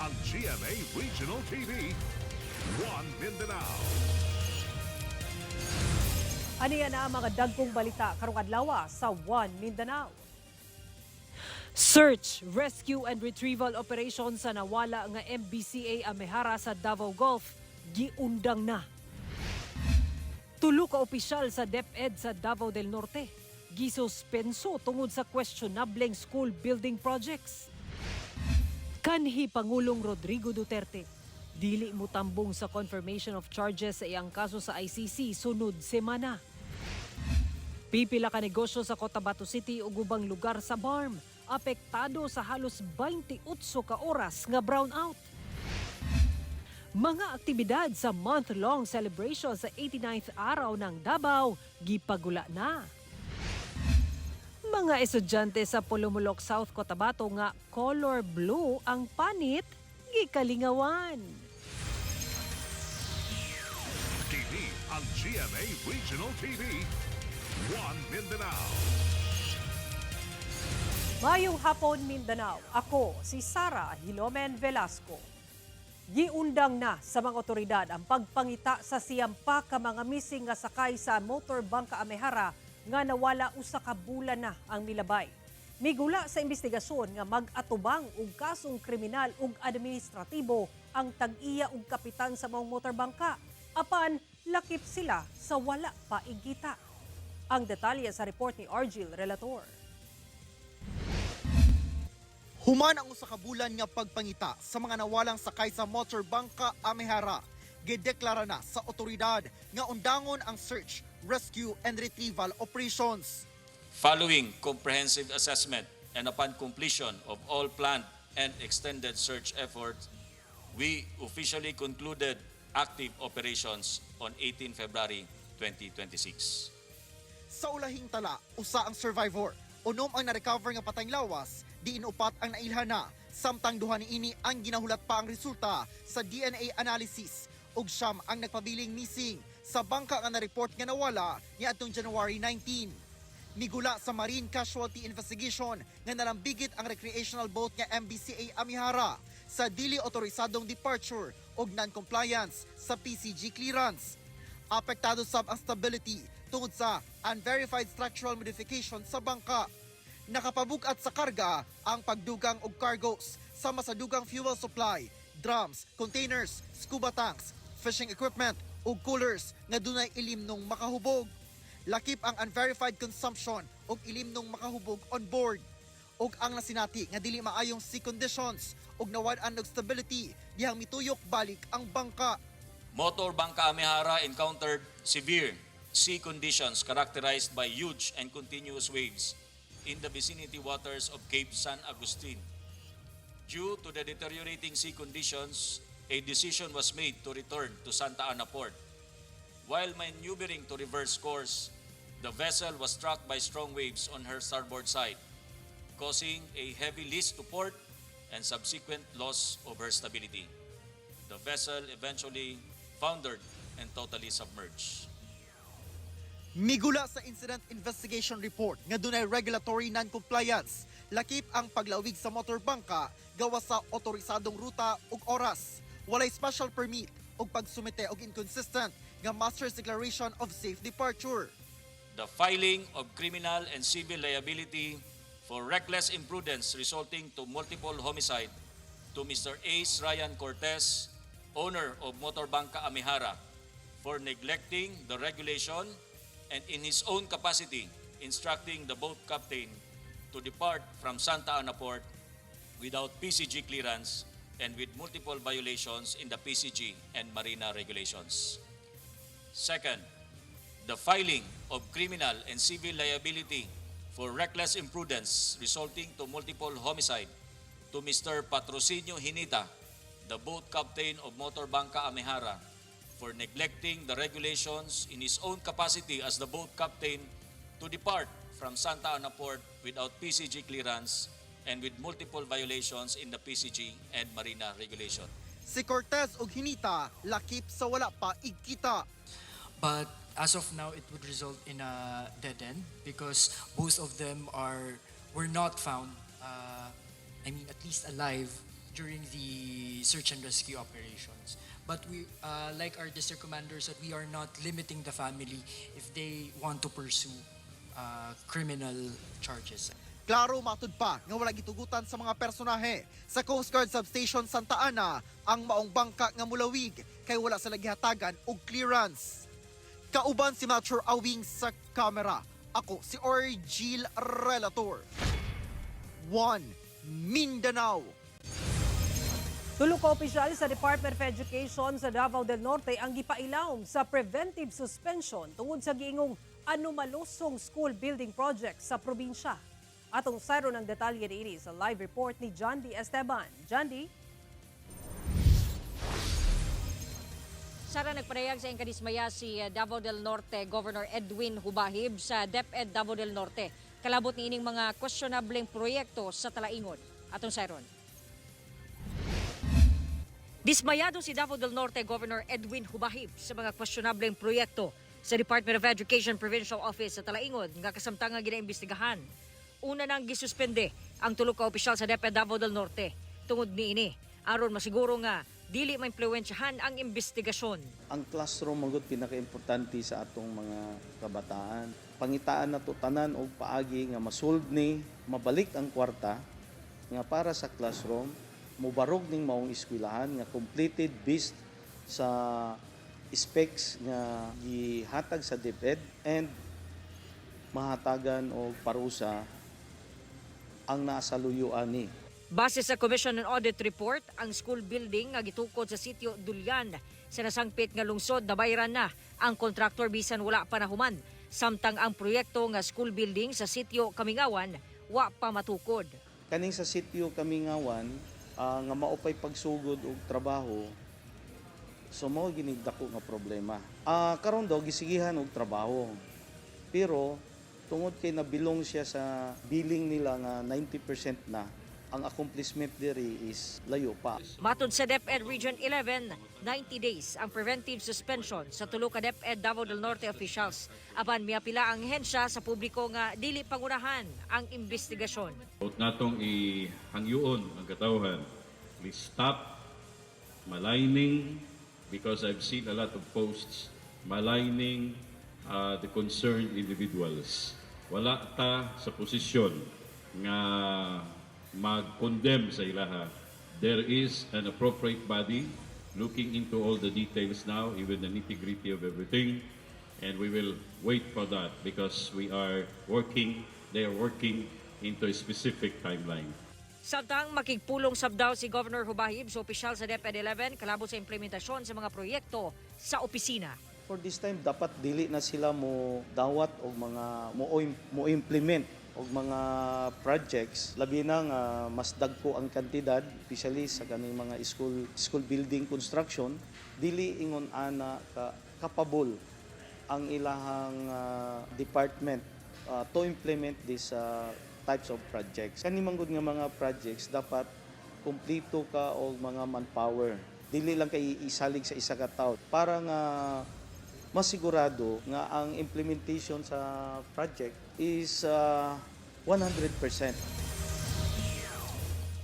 ang GMA Regional TV, One Mindanao. Aniya na ang mga dagkong balita karong adlaw sa One Mindanao. Search, rescue and retrieval operation sa nawala nga MBCA Amehara sa Davao Gulf giundang na. Tulo ka opisyal sa DepEd sa Davao del Norte gisuspenso tungod sa questionableng school building projects. Kanhi Pangulong Rodrigo Duterte dili mo tambong sa confirmation of charges sa iyang kaso sa ICC sunod semana. Pipila ka negosyo sa Cotabato City ug ubang lugar sa BARM apektado sa halos 28 ka oras nga brownout. Mga aktibidad sa month-long celebration sa 89th araw ng Davao gipagula na. Mga estudyante sa Pulumulok South Cotabato nga color blue ang panit gikalingawan. Kini ang GMA Regional TV, One Mindanao. Mayong hapon Mindanao, ako si Sara Hilomen Velasco. Giundang na sa mga otoridad ang pagpangita sa siyampa ka mga missing nga sakay sa motor bangka Amehara nga nawala usa ka bulan na ang milabay. Migula sa investigasyon nga mag-atubang og kasong kriminal ug administratibo ang tag-iya ug kapitan sa maong motor bangka. Apan lakip sila sa wala pa igita. Ang detalye sa report ni Argil Relator. Human ang usa ka bulan nga pagpangita sa mga nawalang sakay sa motor bangka Amehara. Gideklara na sa otoridad nga undangon ang search, rescue and retrieval operations. Following comprehensive assessment and upon completion of all planned and extended search efforts, we officially concluded active operations on 18 February 2026. Sa ulahing tala, usa ang survivor. Unom ang na-recover nga patayng lawas, diin upat ang nailhana. Samtang duha niini ang ginahulat pa ang resulta sa DNA analysis. Ug siyam ang nagpabiling missing sa bangka nga na-report nga nawala niadtong January 19. Migula sa Marine Casualty Investigation nga nalambigit ang recreational boat nga MBCA Amehara sa dili otorisadong departure ug non-compliance sa PCG clearance. Apektado sab ang stability tungod sa unverified structural modification sa bangka. Nakapabugat sa karga ang pagdugang og cargos sama sa dugang fuel supply, drums, containers, scuba tanks, fishing equipment ug coolers nga dunay ilimnong makahubog. Lakip ang unverified consumption ug ilimnong makahubog on board. Ug ang nasinati nga dili maayong sea conditions ug nawad-an og stability dihang mituyok balik ang bangka. Motor Bangka Amehara encountered severe sea conditions characterized by huge and continuous waves in the vicinity waters of Cape San Agustin. Due to the deteriorating sea conditions, a decision was made to return to Santa Ana Port. While maneuvering to reverse course, the vessel was struck by strong waves on her starboard side, causing a heavy lease to port and subsequent loss of her stability. The vessel eventually foundered and totally submerged. Migula sa incident investigation report nga dunay regulatory non-compliance, lakip ang paglawig sa motor bangka gawas sa otorisadong ruta ug oras. Walay special permit ug pagsumite og inconsistent nga master's declaration of safe departure. The filing of criminal and civil liability for reckless imprudence resulting to multiple homicide to Mr. Ace Ryan Cortez, owner of Motor Bangka Amehara, for neglecting the regulation and in his own capacity instructing the boat captain to depart from Santa Ana Port without PCG clearance and with multiple violations in the PCG and Marina regulations. Second, the filing of criminal and civil liability for reckless imprudence resulting to multiple homicide to Mr. Patrocinio Hinita, the boat captain of Motor Bangka Amehara, for neglecting the regulations in his own capacity as the boat captain to depart from Santa Ana Port without PCG clearance and with multiple violations in the PCG and Marina regulation. Si Cortez ug Hinita lakip sa wala pa igkita. But as of now, it would result in a dead end because both of them were not found, at least alive during the search and rescue operations. But we, like our district commanders, that we are not limiting the family if they want to pursue criminal charges. Klaro matud pa nga wala gitugutan sa mga personahe sa Coast Guard Substation Santa Ana ang maong bangka nga mulawig kay wala sila gihatagan og clearance. Kauban si Mature Awing sa kamera. Ako si Orgil Relator. 1 Mindanao. Tulo ka opisyal sa Department of Education sa Davao del Norte ang gipailawom sa preventive suspension tungod sa giingong anomalosong school building project sa probinsya. Atong sayro ng detalye niini sa live report ni John D. Esteban. John D. Sara, nagparehag sa inkadismaya si Davao del Norte Governor Edwin Hubahib sa DepEd Davao del Norte. Kalabot ni ining mga questionableng proyekto sa Talaingon. Atong sayron. Dismayado si Davao del Norte Governor Edwin Hubahib sa mga questionableng proyekto sa Department of Education Provincial Office sa Talaingon nga kasamtang nga ginaimbestigahan. Una nang gisuspende ang tulo ka opisyal sa DepEd Davao del Norte tungod niini aron masiguro nga dili maimpluwensyahan ang investigasyon. Ang classroom magud pinakaimportante sa atong mga kabataan. Pangitaan na to tanan og paagi nga masolve ni mabalik ang kwarta nga para sa classroom, mubarog ning maong eskwelahan nga completed based sa specs nga gihatag sa DepEd and mahatagan og parusa ang nasaluyuan ni. Base sa Commission on Audit Report, ang school building nga gitukod sa sitio Dulyan sa nasangpit nga lungsod nabayran na ang kontraktor bisan wala pa nahuman. Samtang ang proyekto nga school building sa sitio Kamingawan wa pa matukod. Kaning sa sitio Kamingawan nga maupay pagsugod og trabaho, so mao ginigdako nga problema. Karon daw gisigihan og trabaho. Pero tungod kay nabilong siya sa billing nila nga 90% na, ang accomplishment diri is layo pa. Matod sa DepEd Region 11, 90 days ang preventive suspension sa tulo ka DepEd Davao del Norte officials. Apan miapila ang hensya sa publiko nga dili pangunahan ang investigasyon. Huwag natong ihangyoon ang katawhan. Please stop maligning because I've seen a lot of posts maligning the concerned individuals. Wala ta sa posisyon nga mag-condemn sa ilaha. There is an appropriate body looking into all the details now, even the nitty-gritty of everything, and we will wait for that because they are working into a specific timeline. Samtang makigpulong sabdaw si Governor Hubahib sa opisyal sa DepEd 11 kalabot sa implementasyon sa mga proyekto sa opisina. For this time dapat dili na sila mo dawat og mga mo implement og mga projects labi na nga mas dagko ang kantidad especially sa kaning mga school building construction, dili ingon ana capable ang ilahang department to implement these types of projects. Kani manggod nga mga projects dapat kumpleto ka og mga manpower, dili lang kay isalig sa isa ka tawo para nga masigurado nga ang implementation sa project is 100%.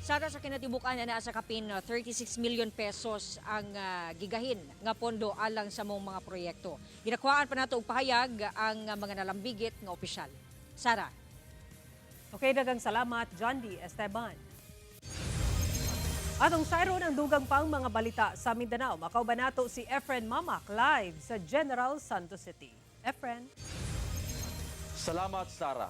Sada sa kinatibukan na sa kapin 36 million pesos ang gigahin nga pondo alang sa mong mga proyekto. Ginakuhaan pa nato og pahayag ang mga nalambigit nga opisyal. Sara. Okay, dagang salamat, John D. Esteban. Atong sayron ang dugang pang mga balita sa Mindanao. Makauban nato si Efren Mamak live sa General Santos City. Efren. Salamat, Sara.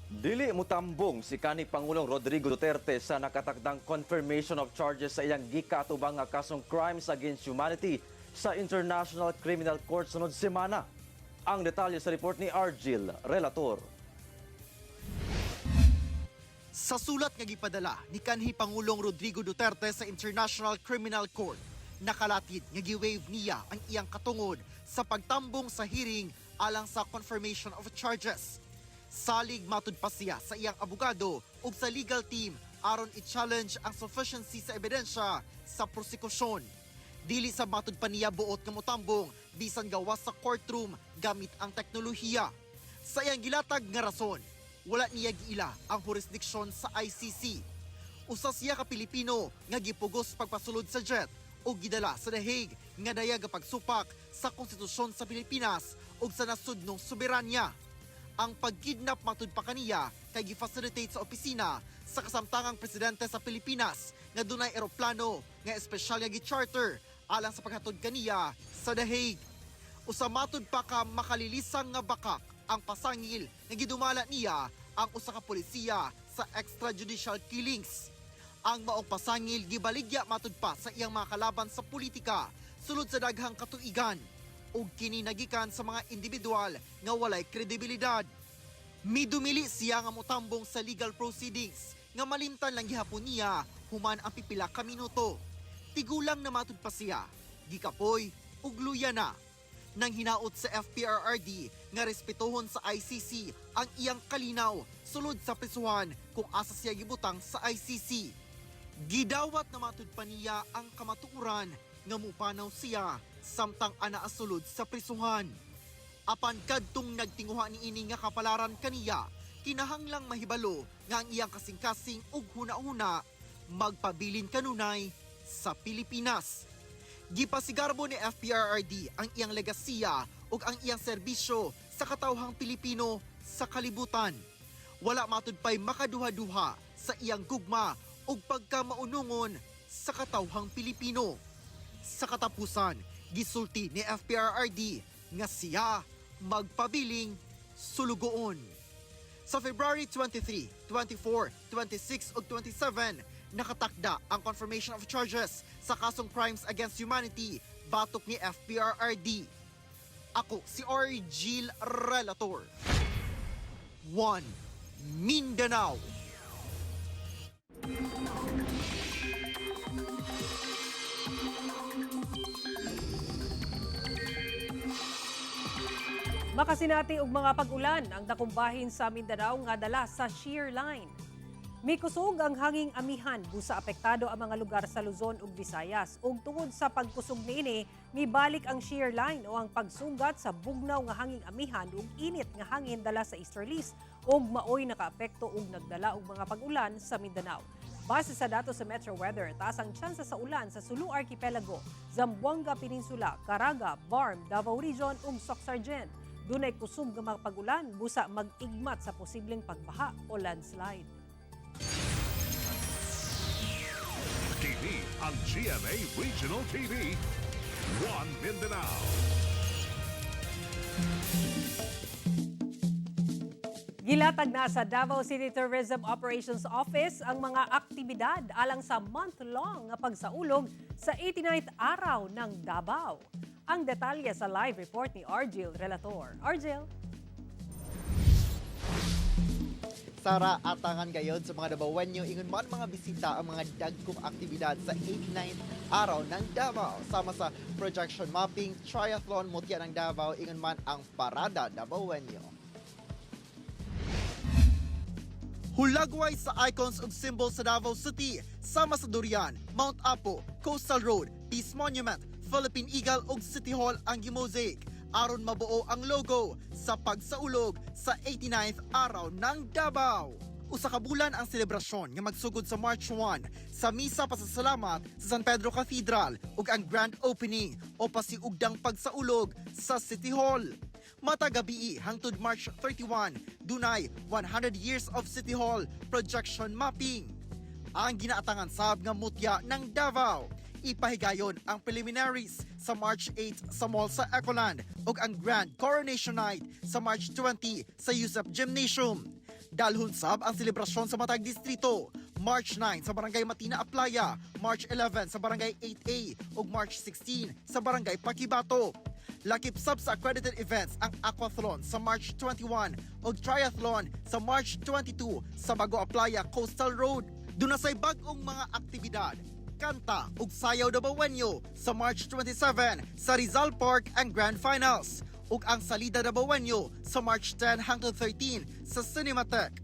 Dili mutambong si kanhi Pangulong Rodrigo Duterte sa nakatakdang confirmation of charges sa iyang gikatubang nga kasong crimes against humanity sa International Criminal Court sunod semana. Ang detalye sa report ni Argil Relator. Sa sulat nga gipadala ni kanhi Pangulong Rodrigo Duterte sa International Criminal Court, nakalatid nga gi-waive niya ang iyang katungod sa pagtambong sa hearing alang sa confirmation of charges. Salig matud pa siya sa iyang abogado ug sa legal team aron i-challenge ang sufficiency sa ebidensya sa prosekusyon. Dili sa matud pa niya buot nga motambong bisan gawas sa courtroom gamit ang teknolohiya. Sa iyang gilatag nga rason, wala niya giila ang jurisdiksyon sa ICC. Usa siya ka Pilipino nga gipugos pagpasulod sa jet o gidala sa The Hague nga dayag pagsupak sa konstitusyon sa Pilipinas ug sa nasudnong soberanya. Ang pagkidnap matud pa kaniya kay gi-facilitate sa opisina sa kasamtangang presidente sa Pilipinas nga dunay eroplano nga espesyal nga gi-charter alang sa paghatod kaniya sa The Hague. Usa matud pa ka makalilisang nga bakak ang pasangil nga gidumala niya ang usa ka polisiya sa extrajudicial killings. Ang maong pasangil gibaligya matud pa sa iyang mga kalaban sa politika sulod sa daghang katuigan ug kini nagikan sa mga individual nga walay kredibilidad. Midumili siya nga motambong sa legal proceedings nga malimtan lang gihapon niya human ang pipila ka minuto. Tigulang na matud pa siya, gikapoy ug luya na. Nang hinaot sa FPRRD nga respetuhon sa ICC ang iyang kalinaw sulod sa prisuhan kung asa siya gibutang sa ICC. Gidawat na matud pa niya ang kamatuoran nga mupanaw siya samtang anaa sulod sa prisuhan. Apan kadtong nagtinguha niini nga kapalaran kaniya, kinahanglang mahibalo nga ang iyang kasing-kasing ug huna-huna magpabilin kanunay sa Pilipinas. Gipasigarbo ni FPRRD ang iyang legasiya ug ang iyang serbisyo sa katawhang Pilipino sa kalibutan. Wala matud pay makaduha-duha sa iyang gugma ug pagkamaunungon sa katawhang Pilipino. Sa katapusan, gisulti ni FPRRD nga siya magpabiling sulugoon. Sa February 23, 24, 26 ug 27, nakatakda ang confirmation of charges sa kasong crimes against humanity batok ni FPRRD. Ako si Argel Relator. 1. Mindanao. Makasinati og mga pag-ulan ang dakumbahin sa Mindanao nga dala sa shear line. Mikusog ang hanging amihan busa apektado ang mga lugar sa Luzon ug Visayas ug tungod sa pagkusog niini mibalik ang shear line o ang pagsugat sa bugnaw nga hanging amihan ug init nga hangin dala sa easterlies ug maoy nakaapekto ug nagdala og mga pag-ulan sa Mindanao. Base sa datos sa Metro Weather, taas ang tsansa sa ulan sa Sulu Archipelago, Zamboanga Peninsula, Caraga, Barm, Davao Region ug Soc-Sargent. Dunay kusog nga mga pag-ulan busa mag-igmat sa posibleng pagbaha o landslide. TV ang GMA Regional TV. 1 Mindanao. Gilatag na sa Davao City Tourism Operations Office ang mga aktibidad alang sa month-long nga pagsaulog sa 89th araw ng Davao. Ang detalye sa live report ni Argel Relator. Argel. Sara, atangan gayod sa mga Davaoenyo ingon man mga bisita ang mga dagkong aktibidad sa 89th araw ng Davao. Sama sa projection mapping, triathlon, mutya ng Davao, ingon man ang Parada Davaoenyo. Hulagway sa icons ug symbols sa Davao City, sama sa Durian, Mount Apo, Coastal Road, Peace Monument, Philippine Eagle ug City Hall ang gimosaic aron mabuo ang logo sa pagsaulog sa 89th araw ng Davao. Usa ka bulan ang selebrasyon nga magsugod sa March 1 sa misa pasasalamat sa San Pedro Cathedral ug ang grand opening o pasiugdang pagsaulog sa City Hall. Matagabi hangtod March 31, dunay 100 years of City Hall projection mapping. Ang ginaatangan sab nga mutya ng Davao. Ipahigayon ang preliminaries sa March 8 sa mall sa Ecoland ug ang Grand Coronation Night sa March 20 sa Yusuf Gymnasium. Dalhon sab ang selebrasyon sa matag distrito, March 9 sa Barangay Matina Aplaya, March 11 sa Barangay 8A ug March 16 sa Barangay Pakibato. Lakip sab sa accredited events ang Aquathlon sa March 21 ug Triathlon sa March 22 sa Bago Aplaya Coastal Road. Dunasay bag-ong mga aktibidad, kanta ug sayaw Davaoenyo sa March 27 sa Rizal Park ang Grand Finals ug ang Salida Davaoenyo sa March 10 hangtod 13 sa Cinematheque.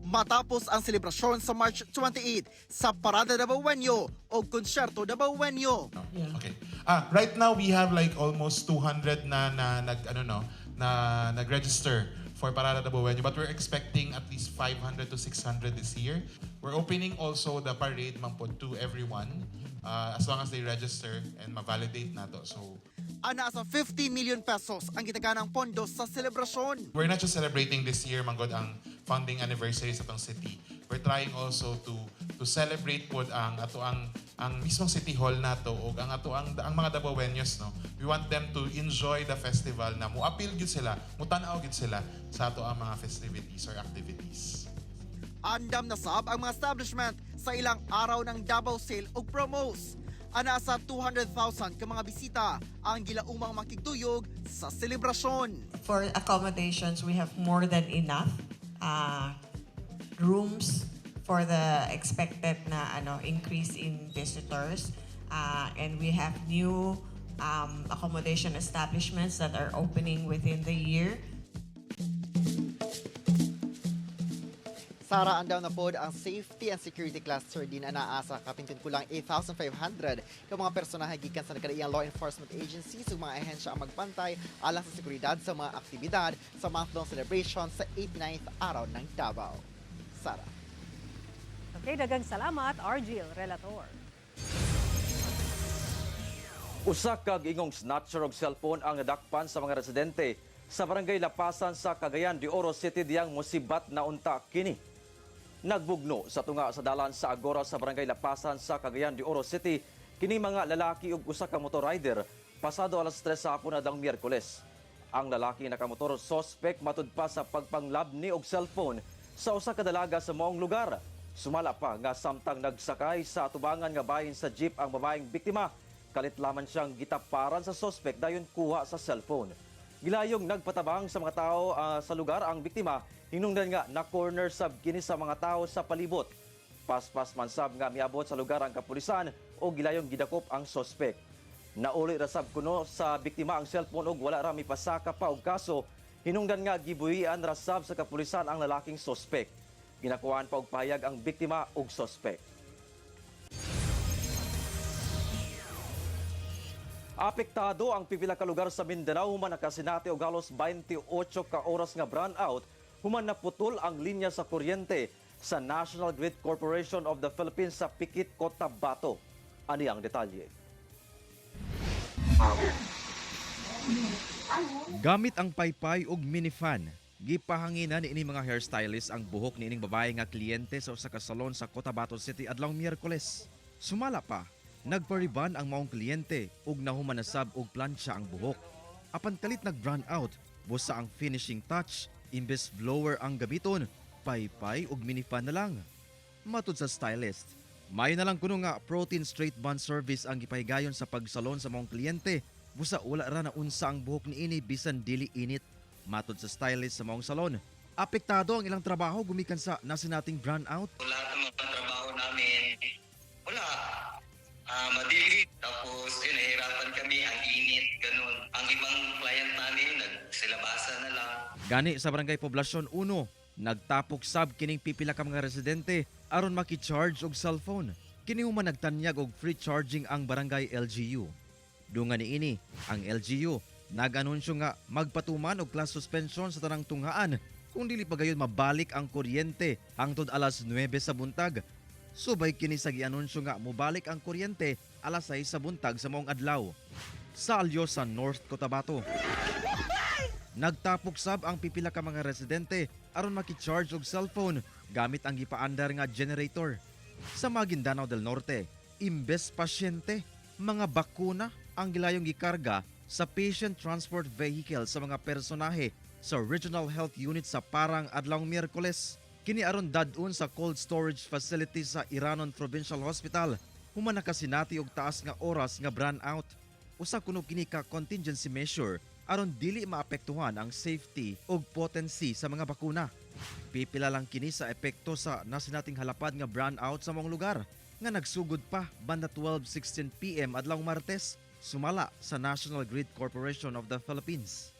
Matapos ang selebrasyon sa March 28 sa Parada Davaoenyo o Konsyerto Davaoenyo. Okay. Right now we have like almost 200 na nag-register for Parada Dabawenyo, but we're expecting at least 500 to 600 this year. We're opening also the parade Mangpod to everyone as long as they register and ma-validate na to. So Ana sa 50 million pesos ang gitaganang pondo sa selebrasyon. we're not just celebrating this year, manggod, ang founding anniversary sa tong city. We're trying also to celebrate pod ang mismong City Hall nato o ang mga Dabawenyos, no. We want them to enjoy the festival na muapil gyud sila, mutanaw gyud sila sa ato ang mga festivities or activities. Andam na sab ang mga establishment sa ilang araw ng Davao Sale ug promos. Ana sa 200,000 ka mga bisita ang gilaumang makigtuyog sa selebrasyon. For accommodations, we have more than enough rooms for the expected na increase in visitors. And we have new accommodation establishments that are opening within the year. Sara, andaw na pod ang safety and security cluster din anaa sa kapinton kulang 8,500 ka mga personahe gikan sa nagkadaiyang law enforcement agencies ug mga ahensya ang magbantay alang sa seguridad sa mga aktibidad sa month-long celebration sa 89th araw ng Davao. Sara. Okay, dagang salamat, Argil Relator. Usa ka ingong snatcher og cellphone ang nadakpan sa mga residente sa barangay Lapasan sa Cagayan de Oro City diyang mosibat na unta kini. Nagbugno sa tunga sa dalan sa Agora sa barangay Lapasan sa Cagayan de Oro City kini mga lalaki ug usa ka motor rider pasado alas 3 sa hapon adang Miyerkules. Ang lalaki nakamotor suspect matud pa sa pagpanglabni og cellphone sa usa ka dalaga sa maong lugar. Sumala pa nga samtang nagsakay sa atubangan nga bahin sa jeep ang babaeng biktima. Kalit lamang siyang gitaparan sa suspect dayon kuha sa cellphone. Gilayong nagpatabang sa mga tao sa lugar ang biktima, hinungdan nga na corner sab kini sa mga tao sa palibot. Paspas man sab nga miabot sa lugar ang kapulisan o gilayong gidakop ang suspect. Nauli ra sab kuno sa biktima ang cellphone ug wala ra mipasaka pa og kaso. Hinungdan nga gibuhian ra sab sa kapulisan ang lalaking suspect. Ginakuhaan pa og pahayag ang biktima ug suspect. Apektado ang pipila ka lugar sa Mindanao human nakasinati og halos 28 ka oras nga brownout human naputol ang linya sa kuryente sa National Grid Corporation of the Philippines sa Pikit, Cotabato. Ani ang detalye. Gamit ang paypay ug minifan, gipahanginan ni mga hairstylist ang buhok niining babae nga kliyente sa usa ka salon sa Cotabato City adlawng Miyerkules. Sumala pa, nagpariban ang maong kliyente ug nahumanasab og plancha ang buhok. Apan kalit nag-brown out, busa ang finishing touch, imbes blower ang gamiton, paypay ug minifan na lang. Matud sa stylist, may na lang kuno nga protein straight bun service ang gipahigayon sa pagsalon sa maong kliyente, busa wala ra na unsa ang buhok niini bisan dili init. Matud sa stylist sa maong salon, apektado ang ilang trabaho gumikan sa nasinating brown out. Lahat ng mga trabaho namin, wala. Madilim. Tapos, nahihirapan kami, ang init, ganun. Ang ibang client namin, nagsilabasa na lang. Gani sa Barangay Poblasyon 1, nagtapok sab kining pipila ka mga residente aron maki-charge og cellphone. Kini human nagtanyag og free charging ang Barangay LGU. Dungan niini, ang LGU nag-anunsyo nga magpatuman og class suspension sa tanang tunghaan kung dili pa gayon mabalik ang kuryente hangtod alas 9 sa buntag. Subay kini sa gianunsyo nga mobalik ang kuryente alas 6 sa buntag sa maong adlaw. Sa Alyosa, North Cotabato, nagtapok sab ang pipila ka mga residente aron maki-charge og cellphone gamit ang gipaandar nga generator. Sa Maguindanao del Norte, imbes pasyente, mga bakuna ang gilayong gikarga sa patient transport vehicle sa mga personahe sa Regional Health Unit sa Parang adlawng Miyerkules. Kini aron dadun sa cold storage facility sa Iranon Provincial Hospital. Human nakasinati og taas nga oras nga brownout. Usa kuno kini ka contingency measure aron dili maapektuhan ang safety ug potency sa mga bakuna. Pipila lang kini sa epekto sa nasinating halapad nga brownout sa mga lugar nga nagsugod pa banda 12:16 PM adlawng Martes sumala sa National Grid Corporation of the Philippines.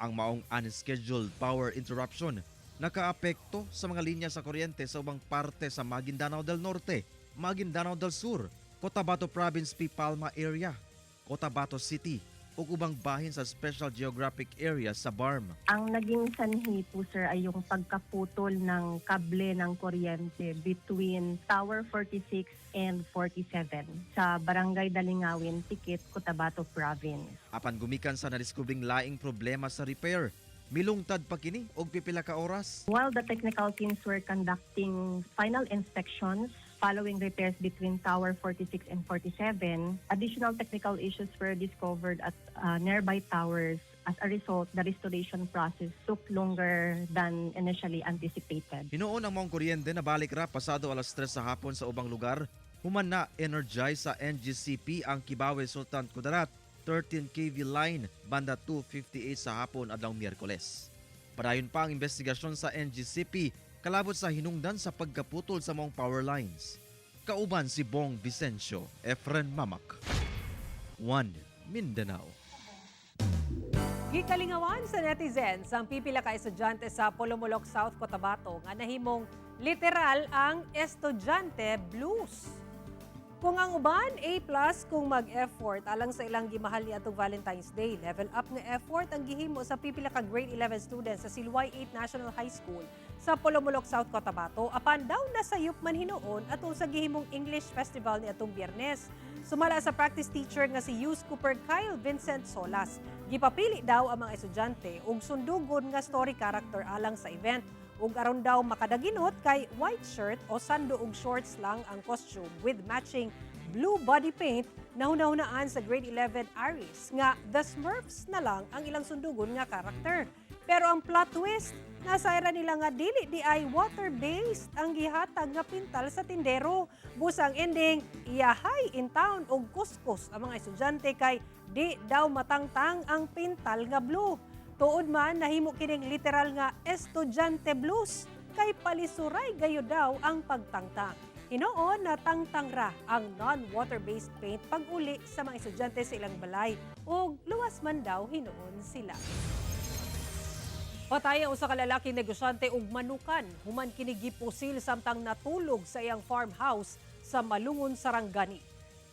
Ang maong unscheduled power interruption nakaapekto sa mga linya sa kuryente sa ubang parte sa Maguindanao del Norte, Maguindanao del Sur, Cotabato Province P. Palma Area, Cotabato City, ug ubang bahin sa Special Geographic Area sa BARM. Ang naging sanhi po sir ay yung pagkaputol ng kable ng kuryente between Tower 46 and 47 sa Barangay Dalingawin, Tikit, Cotabato Province. Apan gumikan sa nadiskubring laing problema sa repair, milungtad pa kini og pipila ka oras. While the technical teams were conducting final inspections following repairs between Tower 46 and 47, additional technical issues were discovered at nearby towers. As a result, the restoration process took longer than initially anticipated. Hinuon ang maong kuryente na balik ra pasado alas 3 sa hapon sa ubang lugar. Human na energize sa NGCP ang Kibawe Sultan Kudarat 13 kV line banda 2:58 sa hapon adlaw Miyerkules. Padayon pa ang investigasyon sa NGCP kalabot sa hinungdan sa pagkaputol sa maong power lines. Kauban si Bong Vicencio, Efren Mamak. 1 Mindanao. Gikalingawan sa netizens ang pipila ka estudyante sa Polomolok, South Cotabato nga nahimong literal ang estudyante blues. Kung ang uban, A+, kung mag-effort alang sa ilang gimahal ni atong Valentine's Day. Level up nga effort ang gihimo sa pipila ka grade 11 students sa Silway 8 National High School sa Polomolok, South Cotabato. Apan daw nasayop man hinuon atong sa gihimong English Festival ni atong Biyernes. Sumala sa practice teacher nga si Youth Cooper Kyle Vincent Solas. Gipapili daw ang mga estudyante ug sundugon nga story character alang sa event. Ug aron daw makadaginot kay white shirt o sando ug shorts lang ang costume with matching blue body paint na hunahunaan sa grade 11 Aries nga the Smurfs na lang ang ilang sundugon nga karakter. Pero ang plot twist, nasayra nila nga dili di ay water-based ang gihatag nga pintal sa tindero. Busang ending, iyahay in town og kuskus ang mga estudyante kay di daw matangtang ang pintal nga blue. Tuod man, nahimo kining literal nga estudyante blues kay palisuray gayo daw ang pagtangtang. Hinoon na tangtang ra ang non-water-based paint pag-uli sa mga estudyante sa ilang balay ug luwas man daw hinoon sila. Pataya usa ka lalaking negosyante ug manukan human kini gipusil samtang natulog sa iyang farmhouse sa Malungon, Sarangani.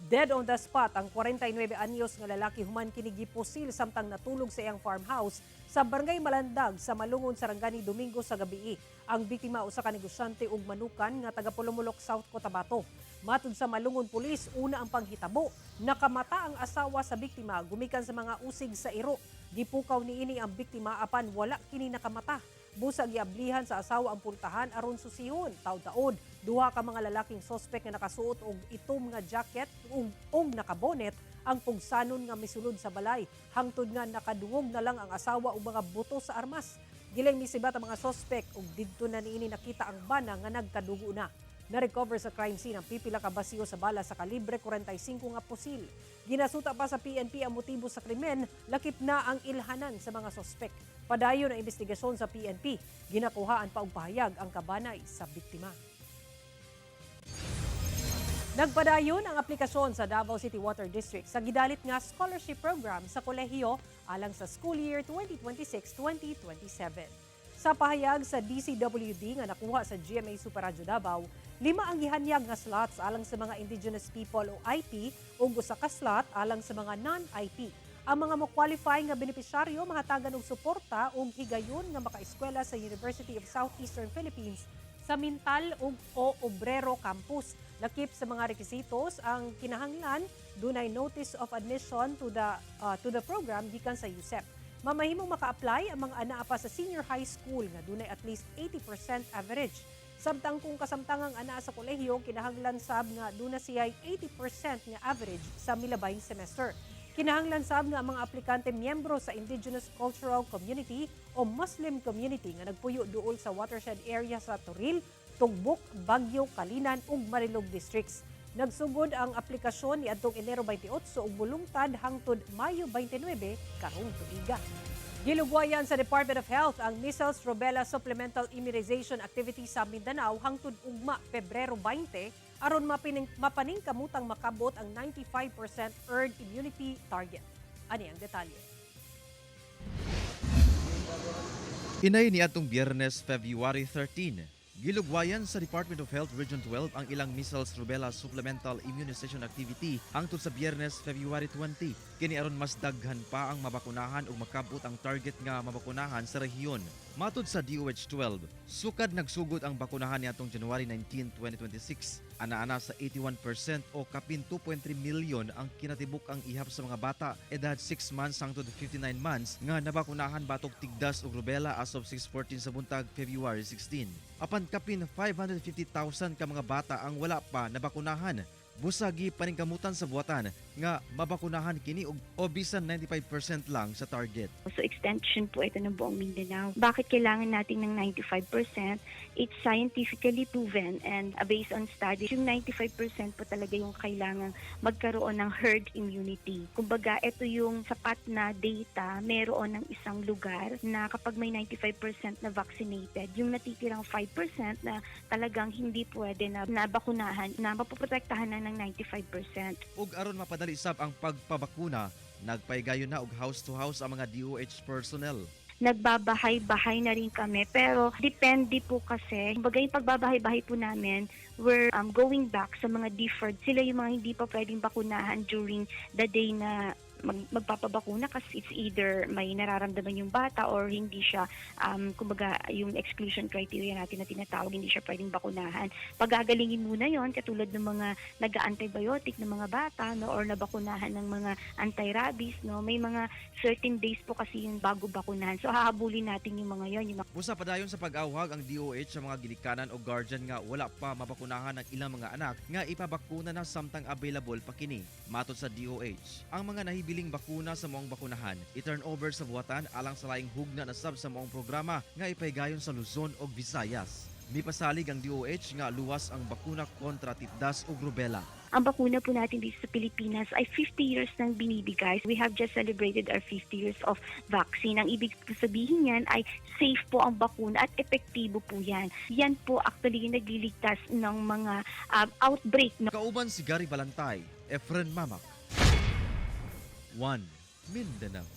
Dead on the spot ang 49 anyos nga lalaki human kini gipusil samtang natulog sa iyang farmhouse sa Barangay Malandag sa Malungon, Sarangani Domingo sa gabii. Ang biktima usa ka negosyante ug manukan nga taga Polomolok, South Cotabato. Matud sa Malungon Police, una ang panghitabo, nakamata ang asawa sa biktima gumikan sa mga usig sa iro. Gipukaw niini ang biktima apan wala kini nakamata. Busag giablihan sa asawa ang pultahan aron susihon taud-taod. Duha ka mga lalaking sospek nga nakasuot og itom nga jacket ug nakabonet ang pugsanon nga misulod sa balay. Hangtod nga nakadungog na lang ang asawa og mga buto sa armas. Gilang misibat ang mga sospek ug didto na niini nakita ang bana nga nagkadugo na. Na-recover sa crime scene ang pipila ka basiyo sa bala sa kalibre 45 nga pusil. Ginasuta pa sa PNP ang motibo sa krimen, lakip na ang ilhanan sa mga sospek. Padayon ang investigasyon sa PNP, ginakuhaan pa og pahayag ang kabanay sa biktima. Nagpadayon ang aplikasyon sa Davao City Water District sa gidalit nga scholarship program sa kolehiyo alang sa school year 2026-2027. Sa pahayag sa DCWD nga nakuha sa GMA Super Radio Davao, 5 ang gihanyag nga slots alang sa mga indigenous people o IP ug usa ka slot alang sa mga non-IP. Ang mga mo-qualify nga benepisyaryo mahatagan og suporta ug higayon nga makaeskwela sa University of Southeastern Philippines sa Mintal ug o Obrero Campus. Lakip sa mga requisitos ang kinahanglan, dunay notice of admission to the program gikan sa USEP. Mamahimong maka-apply ang mga anaa pa sa senior high school nga dunay at least 80% average. Samtang kung kasamtangang anaa sa kolehiyo, kinahanglan sab nga duna siya'y 80% nga average sa milabay semester. Kinahanglan sab nga ang mga aplikante miyembro sa Indigenous Cultural Community o Muslim Community nga nagpuyo duol sa watershed area sa Toril, Tugbok, Baguio, Kalinan ug Marilog districts. Nagsugod ang aplikasyon ni adtong Enero 28 ug bulungtad hangtod Mayo 29 karong tuiga. Gilugwayan sa Department of Health ang measles rubella supplemental immunization activity sa Mindanao hangtod ugma Pebrero 20 aron mapaningkamutang makabot ang 95% herd immunity target. Ani ang detalye. Inay ni atong Biyernes, February 13, Gilugwayan sa Department of Health Region 12 ang ilang measles rubella supplemental immunization activity hangtod sa Biyernes, February 20. Kini aron mas daghan pa ang mabakunahan ug makabot ang target nga mabakunahan sa rehiyon. Matud sa DOH-12, sukad nagsugod ang bakunahan niadtong January 19, 2026. Ana-ana sa 81% o kapin 2.3 million ang kinatibuk ang ihap sa mga bata edad 6 months hangtod 59 months nga nabakunahan batok tigdas ug rubella as of 6:14 sa buntag February 16. Apan kapin 550,000 ka mga bata ang wala pa nabakunahan. Busagi paningkamutan sa buwatan nga mabakunahan kini o bisan 95% lang sa target. So extension po ito ng buong Mindanao. Bakit kailangan natin ng 95%? It's scientifically proven and based on studies, yung 95% po talaga yung kailangan magkaroon ng herd immunity. Kumbaga, ito yung sapat na data meron ng isang lugar na kapag may 95% na vaccinated, yung natitirang 5% na talagang hindi pwede na nabakunahan, na mapoprotektahan na ng 95%. Ug aron mapadali sab ang pagpabakuna, nagpaygayon na og house to house ang mga DOH personnel. Nagbabahay-bahay na rin kami pero depende po kasi. Kumbaga yung pagbabahay-bahay po namin, we're going back sa mga deferred. Sila yung mga hindi pa pwedeng bakunahan during the day na magpapabakuna kasi it's either may nararamdaman yung bata or hindi siya, kumbaga yung exclusion criteria natin na tinatawag, hindi siya pwedeng bakunahan. Pagagalingin muna yon katulad ng mga nag-antibiotic ng mga bata, no, or nabakunahan ng mga anti-rabies. No? May mga certain days po kasi yung bago bakunahan. So hahabulin natin yung mga yon. Busa padayon sa pag-awhag ang DOH sa mga gilikanan o guardian nga wala pa mabakunahan ang ilang mga anak nga ipabakuna na samtang available pa kini. Matod sa DOH, ang mga nahibiling bakuna sa maong bakunahan i-turn over sa buwatan alang sa laing hugna na sab sa maong programa nga ipaygayon sa Luzon ug Visayas. Mipasalig ang DOH nga luwas ang bakuna kontra titdas ug rubella. Ang bakuna po natin dito sa Pilipinas ay 50 years nang binibigay. We have just celebrated our 50 years of vaccine. Ang ibig sabihin yan ay safe po ang bakuna at epektibo po yan. Yan po actually yung nagliligtas ng mga outbreak. Kauban si Gary Balantay, Efren Mamak, 1 Mindanao.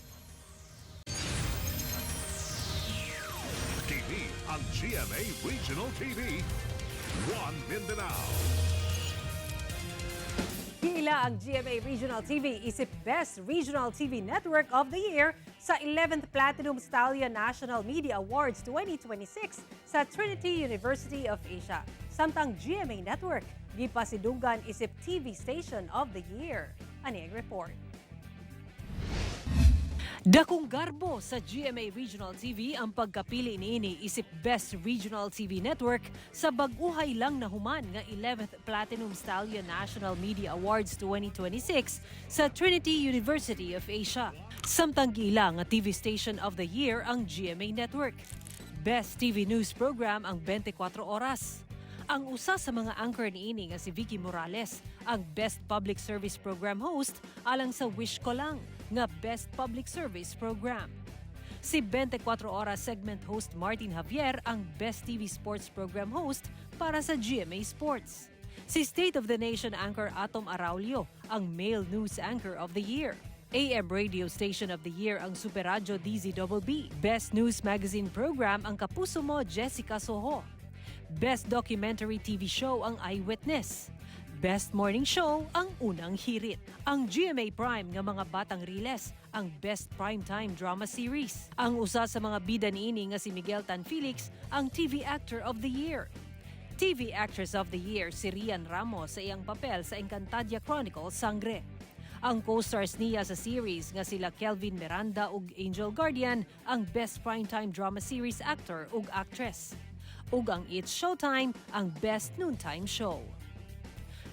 TV ang GMA Regional TV. 1 Mindanao. Gila ang GMA Regional TV isip Best Regional TV Network of the Year sa 11th Platinum Stallion National Media Awards 2026 sa Trinity University of Asia. Samtang GMA Network, gipasidugan isip TV Station of the Year. Ani ang report. Dakong garbo sa GMA Regional TV ang pagkapili niini isip Best Regional TV Network sa bag-uhay lang na human nga 11th Platinum Stallion National Media Awards 2026 sa Trinity University of Asia. Samtang gila nga TV Station of the Year ang GMA Network. Best TV News Program ang 24 Oras. Ang usa sa mga anchor niini nga si Vicky Morales ang Best Public Service Program host alang sa Wish Ko Lang nga Best Public Service Program. Si 24 Oras segment host Martin Javier ang Best TV Sports Program host para sa GMA Sports. Si State of the Nation anchor Atom Araulio ang Male News Anchor of the Year. AM Radio Station of the Year ang Super Radio DZBB. Best News Magazine Program ang Kapuso Mo Jessica Soho. Best Documentary TV Show ang Eyewitness. Best Morning Show ang Unang Hirit. Ang GMA Prime nga mga batang riles ang Best Primetime Drama Series. Ang usa sa mga bida niini nga si Miguel Tan Felix ang TV Actor of the Year. TV Actress of the Year si Rian Ramos sa iyang papel sa Encantadia Chronicles Sangre. Ang co-stars niya sa series nga sila Kelvin Miranda ug Angel Guardian ang Best Primetime Drama Series Actor ug Actress. Ug ang It's Showtime ang Best Noontime Show.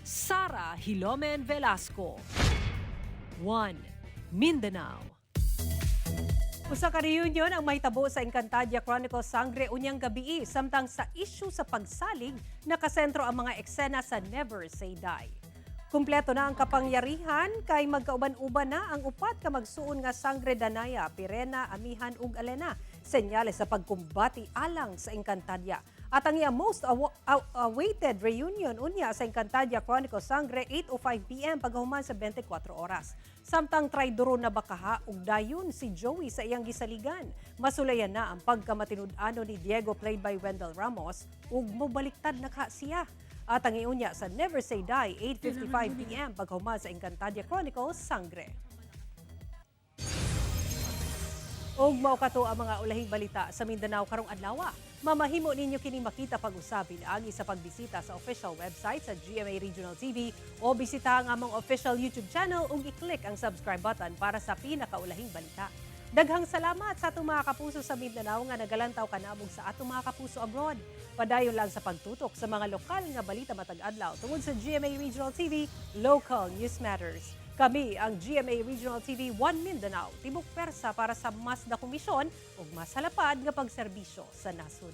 Sara Hilomen Velasco, 1 Mindanao. Usa ka reunion ang mahitabo sa Encantadia Chronicles Sangre unyang gabi samtang sa issue sa pagsalig nakasentro ang mga eksena sa Never Say Die. Kumpleto na ang kapangyarihan kay magkauban-uban na ang upat ka magsuon nga Sangre Danaya, Pirena, Amihan ug Alena. Senyales sa pagkumbati alang sa Encantadia. At ang iyang most awaited reunion unya sa Encantadia Chronicles Sangre 8:05 p.m. paghuman sa 24 oras. Samtang traidoro na bakaha ug dayon si Joey sa iyang gisaligan. Masulayan na ang pagkamatinud-ano ni Diego played by Wendell Ramos ug mobaliktad na ka siya. At ang iunya sa Never Say Die 8:55 p.m. paghuman sa Encantadia Chronicles Sangre. Og mao kato ang mga ulahing balita sa Mindanao karong adlaw. Mamahimo ninyo kini makita pag-usab agi sa pagbisita sa official website sa GMA Regional TV o bisita ang among official YouTube channel ug i-click ang subscribe button para sa pinakaulahing balita. Daghang salamat sa atong mga kapuso sa Mindanao nga nagalantaw kanabog sa atong mga kapuso abroad. Padayon lang sa pagtutok sa mga lokal nga balita matag adlaw tungod sa GMA Regional TV, Local News Matters. Kami ang GMA Regional TV 1 Mindanao, tibok persa para sa mas na komisyon ug mas halapad nga pagserbisyo sa nasod.